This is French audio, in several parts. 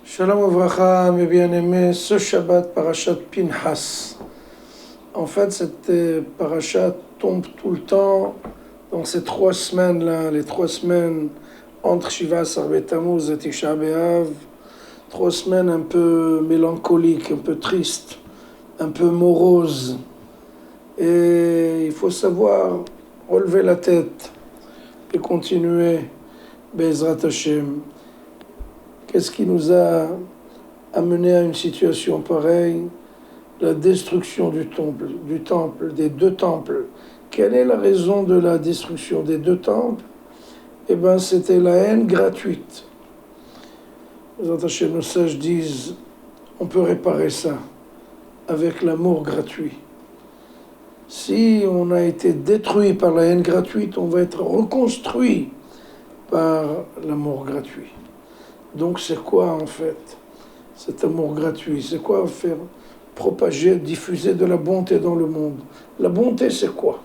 Shalom Uvracha, mes bien-aimés, ce Shabbat, Parashat Pinhas. En fait, cette parashat tombe tout le temps dans ces 3 semaines-là, les 3 semaines entre Shiva Asar Tammuz et Tisha B'Av, 3 semaines un peu mélancoliques, un peu tristes, un peu moroses. Et il faut savoir relever la tête et continuer, Be'ezrat Hashem. Qu'est-ce qui nous a amené à une situation pareille? La destruction du temple, des 2 temples. Quelle est la raison de la destruction des 2 temples? Eh bien, c'était la haine gratuite. Nos sages disent, on peut réparer ça avec l'amour gratuit. Si on a été détruit par la haine gratuite, on va être reconstruit par l'amour gratuit. Donc c'est quoi en fait cet amour gratuit? C'est quoi faire propager, diffuser de la bonté dans le monde? La bonté c'est quoi?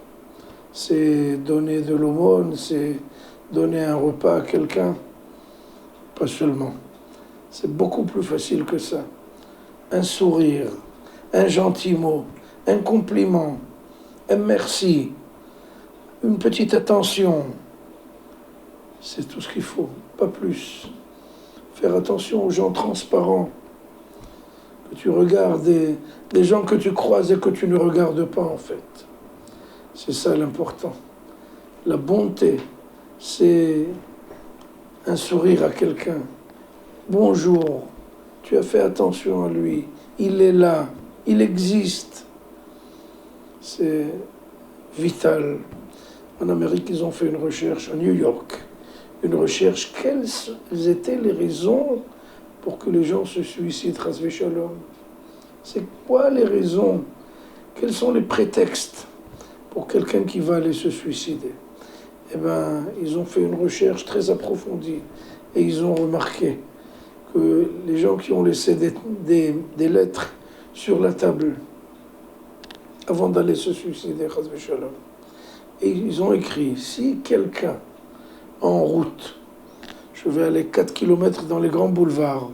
C'est donner de l'aumône, c'est donner un repas à quelqu'un? Pas seulement. C'est beaucoup plus facile que ça. Un sourire, un gentil mot, un compliment, un merci, une petite attention. C'est tout ce qu'il faut, pas plus. Faire attention aux gens transparents, que tu regardes, des gens que tu croises et que tu ne regardes pas en fait. C'est ça l'important. La bonté, c'est un sourire à quelqu'un. Bonjour, tu as fait attention à lui, il est là, il existe. C'est vital. En Amérique, ils ont fait une recherche, à New York, une recherche, quelles étaient les raisons pour que les gens se suicident, Chas v'Shalom. C'est quoi les raisons? Quels sont les prétextes pour quelqu'un qui va aller se suicider? Eh bien, ils ont fait une recherche très approfondie et ils ont remarqué que les gens qui ont laissé des lettres sur la table avant d'aller se suicider, Chas v'Shalom, et ils ont écrit, si quelqu'un en route, je vais aller 4 km dans les grands boulevards,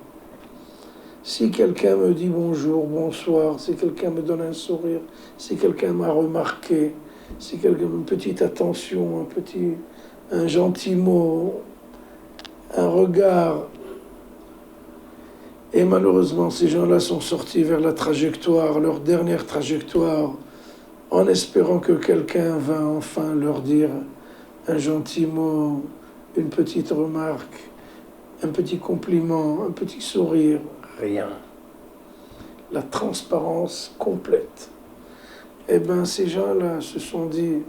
si quelqu'un me dit bonjour, bonsoir, si quelqu'un me donne un sourire, si quelqu'un m'a remarqué, si quelqu'un une petite attention, un gentil mot, un regard, et malheureusement ces gens-là sont sortis vers la trajectoire, leur dernière trajectoire, en espérant que quelqu'un va enfin leur dire un gentil mot, une petite remarque, un petit compliment, un petit sourire, rien. La transparence complète. Eh bien, ces gens-là se sont dit,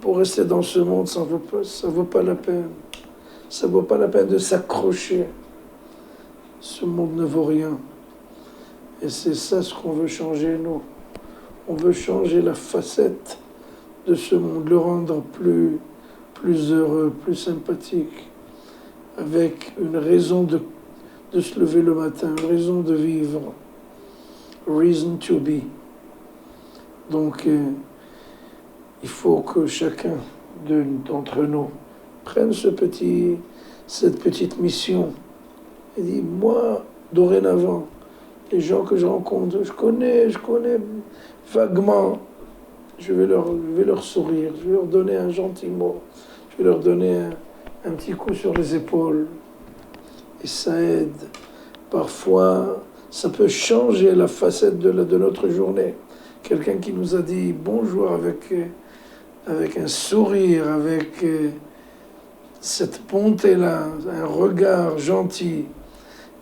pour rester dans ce monde, ça vaut pas la peine. Ça vaut pas la peine de s'accrocher. Ce monde ne vaut rien. Et c'est ça ce qu'on veut changer, nous. On veut changer la facette de ce monde, le rendre plus heureux, plus sympathique, avec une raison de se lever le matin, une raison de vivre, reason to be. Donc, il faut que chacun d'entre nous prenne cette petite mission et dit, moi, dorénavant, les gens que je rencontre, je connais vaguement, je vais leur sourire, je vais leur donner un gentil mot, je vais leur donner un petit coup sur les épaules. Et ça aide. Parfois, ça peut changer la facette de notre journée. Quelqu'un qui nous a dit bonjour avec un sourire, avec cette bonté-là, un regard gentil,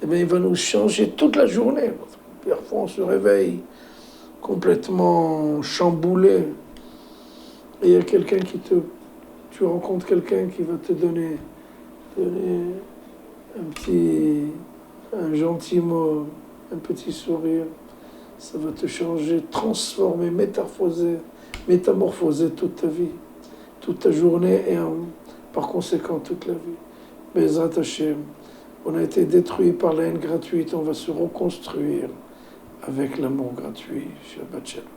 eh bien, il va nous changer toute la journée. Parfois, on se réveille complètement chamboulé. Et il y a quelqu'un tu rencontres quelqu'un qui va te donner un gentil mot, un petit sourire. Ça va te changer, transformer, métamorphoser toute ta vie, toute ta journée et par conséquent toute la vie. Be'ezrat Hashem, on a été détruit par la haine gratuite, on va se reconstruire avec l'amour gratuit. Shabbat Shalom.